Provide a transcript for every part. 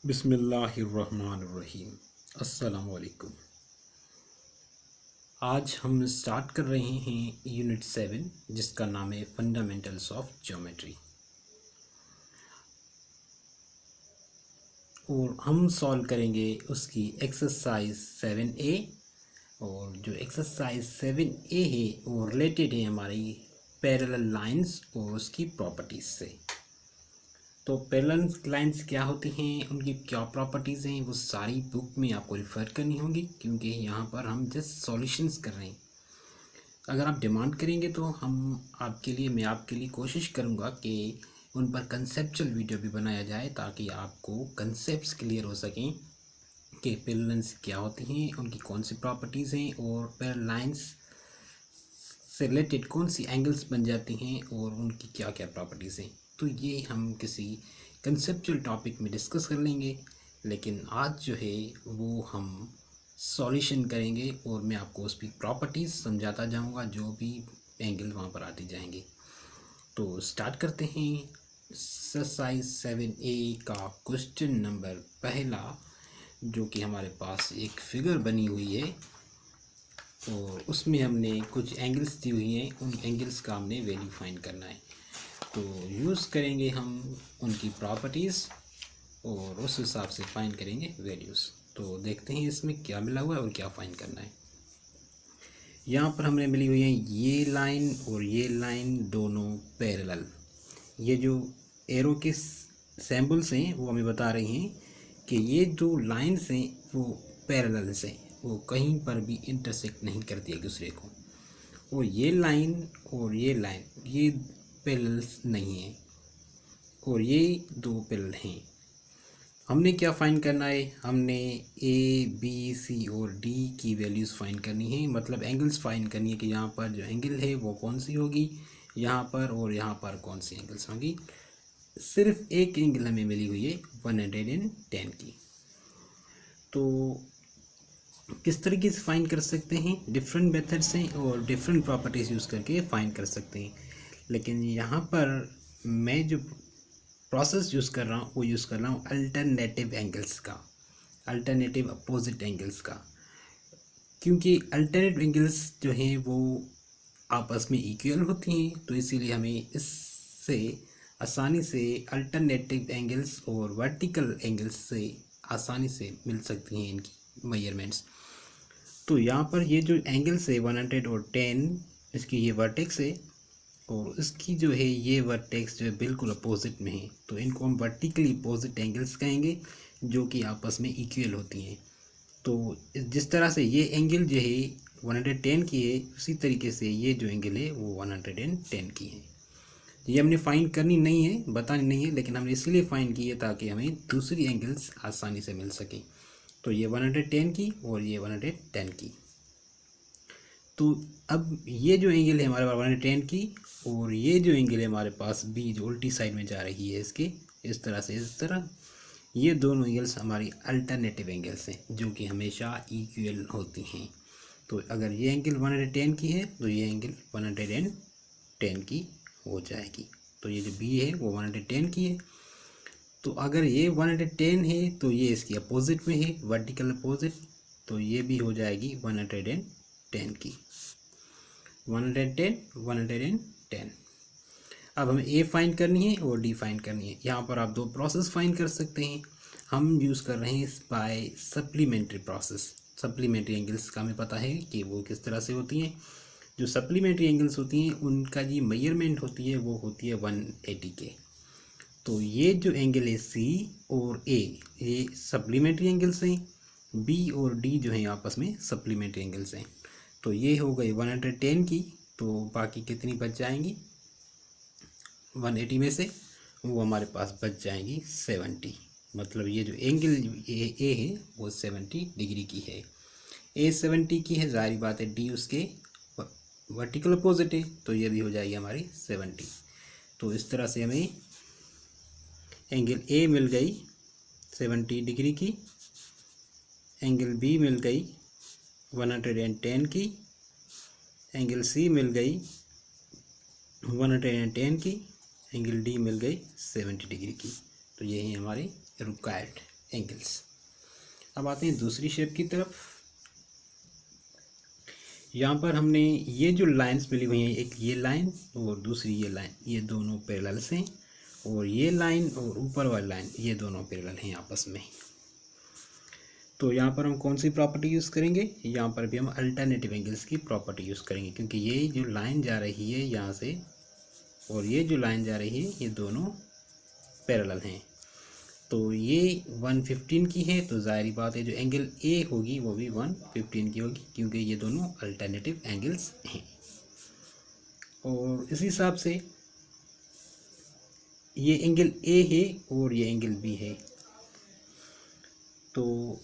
बिस्मिल्लाहिर्रहमानिर्रहीम। अस्सलाम वालेकुम। आज हम स्टार्ट कर रहे हैं यूनिट 7 जिसका नाम है फंडामेंटल्स ऑफ ज्योमेट्री और हम सॉल्व करेंगे उसकी एक्सरसाइज 7A। और जो एक्सरसाइज 7A है वो रिलेटेड है हमारी पैरेलल लाइंस और उसकी प्रॉपर्टीज़ से। तो पैरेलल लाइंस क्या होती हैं, उनकी क्या प्रॉपर्टीज़ हैं, वो सारी बुक में आपको रिफ़र करनी होगी क्योंकि यहाँ पर हम जस्ट सॉल्यूशंस कर रहे हैं। अगर आप डिमांड करेंगे तो मैं आपके लिए कोशिश करूँगा कि उन पर कंसेप्चुअल वीडियो भी बनाया जाए ताकि आपको कंसेप्ट्स क्लियर हो सकें कि पैरेलल लाइंस क्या होती हैं, उनकी कौन सी प्रॉपर्टीज़ हैं और पैरेलल लाइंस से रिलेटेड कौन सी एंगल्स बन जाती हैं और उनकी क्या क्या प्रॉपर्टीज़ हैं। तो ये हम किसी कंसेप्चुअल टॉपिक में डिस्कस कर लेंगे, लेकिन आज जो है वो हम सॉल्यूशन करेंगे और मैं आपको उसकी प्रॉपर्टीज़ समझाता जाऊंगा जो भी एंगल वहाँ पर आते जाएंगे। तो स्टार्ट करते हैं एक्सरसाइज 7A का क्वेश्चन नंबर पहला, जो कि हमारे पास एक फिगर बनी हुई है और उसमें हमने कुछ एंगल्स दी हुई हैं, उन एंगल्स का हमने वैल्यू फाइंड करना है। तो यूज़ करेंगे हम उनकी प्रॉपर्टीज़ और उस हिसाब से फाइंड करेंगे वैल्यूज़। तो देखते हैं इसमें क्या मिला हुआ है और क्या फाइंड करना है। यहाँ पर हमें मिली हुई है ये लाइन और ये लाइन दोनों पैरेलल। ये जो एरो के सिंबल्स हैं वो हमें बता रही हैं कि ये जो लाइन्स हैं वो पैरेलल से वो कहीं पर भी इंटरसेक्ट नहीं करती एक दूसरे को। और ये लाइन ये पैरेलल नहीं है और ये दो पैरेलल हैं। हमने क्या फाइंड करना है, हमने ए बी सी और डी की वैल्यूज़ फाइंड करनी है, मतलब एंगल्स फाइंड करनी है कि यहाँ पर जो एंगल है वो कौन सी होगी यहाँ पर और यहाँ पर कौन सी एंगल्स होंगी। सिर्फ एक एंगल हमें मिली हुई है 110 की। तो किस तरीके से फाइंड कर सकते हैं, डिफरेंट मेथड्स हैं और डिफरेंट प्रॉपर्टीज़ यूज़ करके फाइंड कर सकते हैं। लेकिन यहाँ पर मैं जो प्रोसेस यूज़ कर रहा हूँ वो यूज़ कर रहा हूँ अल्टरनेटिव एंगल्स का, अल्टरनेटिव अपोजिट एंगल्स का, क्योंकि अल्टरनेटिव एंगल्स जो हैं वो आपस में इक्वल होती हैं। तो इसीलिए हमें इससे आसानी से अल्टरनेटिव एंगल्स और वर्टिकल एंगल्स से आसानी से मिल सकती हैं इनकी मेजरमेंट्स। तो यहाँ पर ये जो एंगल्स है 110, इसकी ये वर्टेक्स है और इसकी जो है ये वर्टेक्स जो है बिल्कुल अपोजिट में है। तो इनको हम वर्टिकली अपोजिट एंगल्स कहेंगे जो कि आपस में इक्वल होती हैं। तो जिस तरह से ये एंगल जो है 110 की है, उसी तरीके से ये जो एंगल है वो 110 की है। ये हमने फाइंड करनी नहीं है, बतानी नहीं है, लेकिन हमने इसलिए फाइंड की है ताकि हमें दूसरी एंगल्स आसानी से मिल सकें। तो ये 110 की और ये 110 की। तो अब ये जो एंगल है हमारे पास 110 की और ये जो एंगल है हमारे पास बी जो उल्टी साइड में जा रही है इसके इस तरह से इस तरह, ये दोनों एंगल्स हमारी अल्टरनेटिव एंगल्स हैं जो कि हमेशा इक्वल होती हैं। तो अगर ये एंगल 110 की है तो ये एंगल 110 की हो जाएगी। तो ये जो बी है वो 110 की है। तो अगर ये 110 है तो ये इसकी अपोजिट में है, वर्टिकल अपोजिट, तो ये भी हो जाएगी 110 की। 110 अब हमें ए फाइंड करनी है और डी फाइंड करनी है। यहाँ पर आप दो प्रोसेस फाइंड कर सकते हैं। हम यूज़ कर रहे हैं by supplementary process. Supplementary angles का हमें पता है कि वो किस तरह से होती हैं। जो सप्लीमेंट्री एंगल्स होती हैं उनका जी मेजरमेंट होती है वो होती है 180 के। तो ये जो एंगल है सी और ए ये सप्लीमेंट्री एंगल्स हैं, बी और डी जो हैं आपस में सप्लीमेंट्री एंगल्स हैं। तो ये हो गई 110 की, तो बाकी कितनी बच जाएंगी 180 में से, वो हमारे पास बच जाएंगी 70। मतलब ये जो एंगल ए है वो 70 डिग्री की है। ए 70 की है, जाहिर बात है डी उसके वर्टिकल अपोजिट है, तो ये भी हो जाएगी हमारी 70। तो इस तरह से हमें एंगल ए मिल गई 70 डिग्री की, एंगल बी मिल गई 110 की, एंगल सी मिल गई 110 की, एंगल डी मिल गई 70 डिग्री की। तो ये है हमारी रिक्वायर्ड एंगल्स। अब आते हैं दूसरी शेप की तरफ। यहाँ पर हमने ये जो लाइंस मिली हुई हैं, एक ये लाइन और दूसरी ये लाइन, ये दोनों पैरेलल्स हैं, और ये लाइन और ऊपर वाली लाइन ये दोनों पैरेलल हैं आपस में। तो यहाँ पर हम कौन सी प्रॉपर्टी यूज़ करेंगे, यहाँ पर भी हम अल्टरनेटिव एंगल्स की प्रॉपर्टी यूज़ करेंगे, क्योंकि ये जो लाइन जा रही है यहाँ से और ये जो लाइन जा रही है ये दोनों पैरेलल हैं। तो ये 115 की है, तो ज़ाहिर बात है जो एंगल ए होगी वो भी 115 की होगी, क्योंकि ये दोनों अल्टरनेटिव एंगल्स हैं। और इस हिसाब से ये एंगल ए है और ये एंगल बी है। तो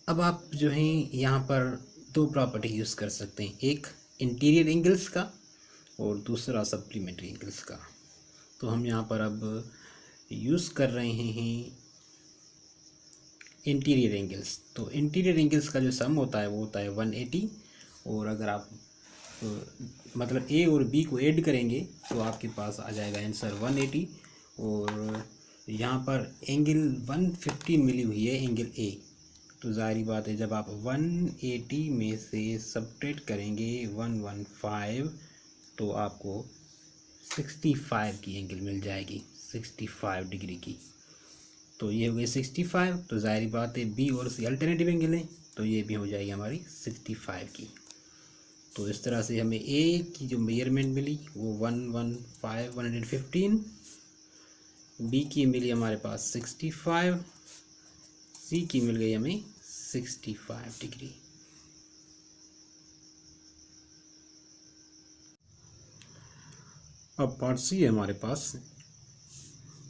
अब आप जो हैं यहाँ पर दो प्रॉपर्टी यूज़ कर सकते हैं, एक इंटीरियर एंगल्स का और दूसरा सप्लीमेंट्री एंगल्स का। तो हम यहाँ पर अब यूज़ कर रहे हैं इंटीरियर एंगल्स। तो इंटीरियर एंगल्स का जो सम होता है वो होता है 180, और अगर आप मतलब ए और बी को ऐड करेंगे तो आपके पास आ जाएगा आंसर 180। और यहाँ पर एंगल 115 मिली हुई है एंगल ए, तो ज़ाहिर बात है जब आप 180 में से सब्ट्रैक्ट करेंगे 115 तो आपको 65 की एंगल मिल जाएगी, 65 डिग्री की। तो ये हो गई 65, तो ज़ाहिर बात है बी और सी अल्टरनेटिव एंगल है, तो ये भी हो जाएगी हमारी 65 की। तो इस तरह से हमें ए की जो मेजरमेंट मिली वो 115, बी की मिली हमारे पास 65, सी की मिल गई हमें 65 डिग्री। अब पार्ट सी है हमारे पास,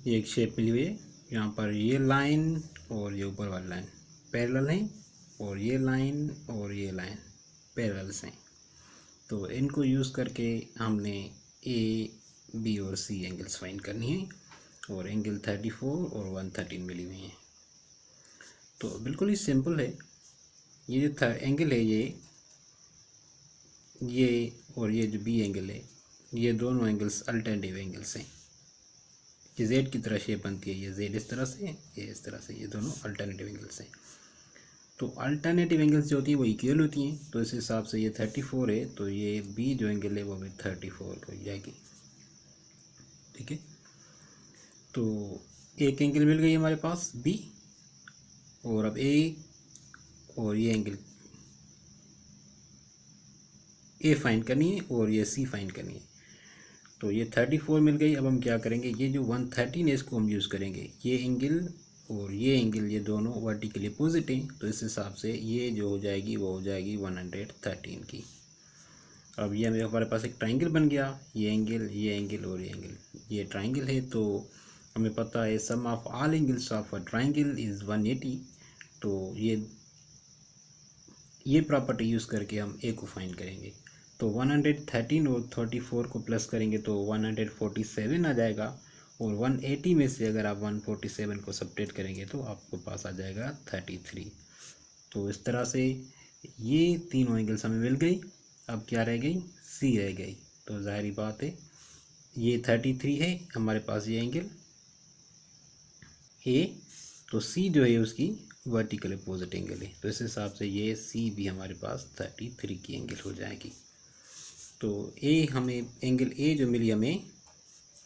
ये एक शेप मिली हुई है, यहाँ पर ये लाइन और ये ऊपर वाली लाइन पैरेलल हैं, और ये लाइन और ये लाइन पैरेलल्स हैं। तो इनको यूज़ करके हमने ए बी और सी एंगल्स फाइंड करनी है, और एंगल 34 और 113 मिली हुई हैं। तो बिल्कुल ही सिंपल है। ये जो एंगल है ये और ये जो बी एंगल है, ये दोनों एंगल्स अल्टरनेटिव एंगल्स हैं। ये जेड की तरह शेप बनती है, ये जेड इस तरह से, ये इस तरह से, ये दोनों अल्टरनेटिव एंगल्स हैं। तो अल्टरनेटिव एंगल्स जो होती हैं वो इक्वल होती हैं, तो इस हिसाब से ये 34 है, तो ये बी जो एंगल है वो भी 34 हो जाएगी। ठीक है, तो एक एंगल मिल गई हमारे पास बी, और अब ए और ये एंगल ए फाइंड करनी है और ये सी फाइंड करनी है। तो ये 34 मिल गई। अब हम क्या करेंगे, ये जो 113 है इसको हम यूज़ करेंगे, ये एंगल और ये एंगल ये दोनों वर्टिकली अपोजिट हैं, तो इस हिसाब से ये जो हो जाएगी वो हो जाएगी 113 की। अब ये हमारे पास एक ट्राइंगल बन गया, ये एंगल और ये एंगल, ये ट्राइंगल है, तो हमें पता है sum of all angles of a triangle is 180। तो ये प्रॉपर्टी यूज़ करके हम ए को फाइंड करेंगे। तो 113 और 34 को प्लस करेंगे तो 147 आ जाएगा, और 180 में से अगर आप 147 को सब्ट्रैक्ट करेंगे तो आपको पास आ जाएगा 33। तो इस तरह से ये तीनों एंगल्स हमें मिल गई। अब क्या रह गई, सी रह गई। तो ज़ाहिर बात है ये 33 है हमारे पास ये एंगल ए, तो सी जो है उसकी वर्टिकल अपोजिट एंगल है, तो इस हिसाब से ये सी भी हमारे पास 33 की एंगल हो जाएगी। तो ए हमें एंगल ए जो मिली हमें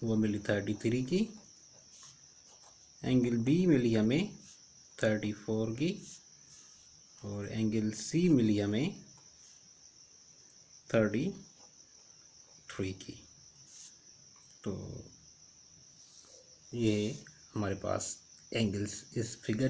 वो मिली 33 की, एंगल बी मिली हमें 34 की, और एंगल सी मिली हमें 33 की। तो ये हमारे पास एंगल्स इस फिगर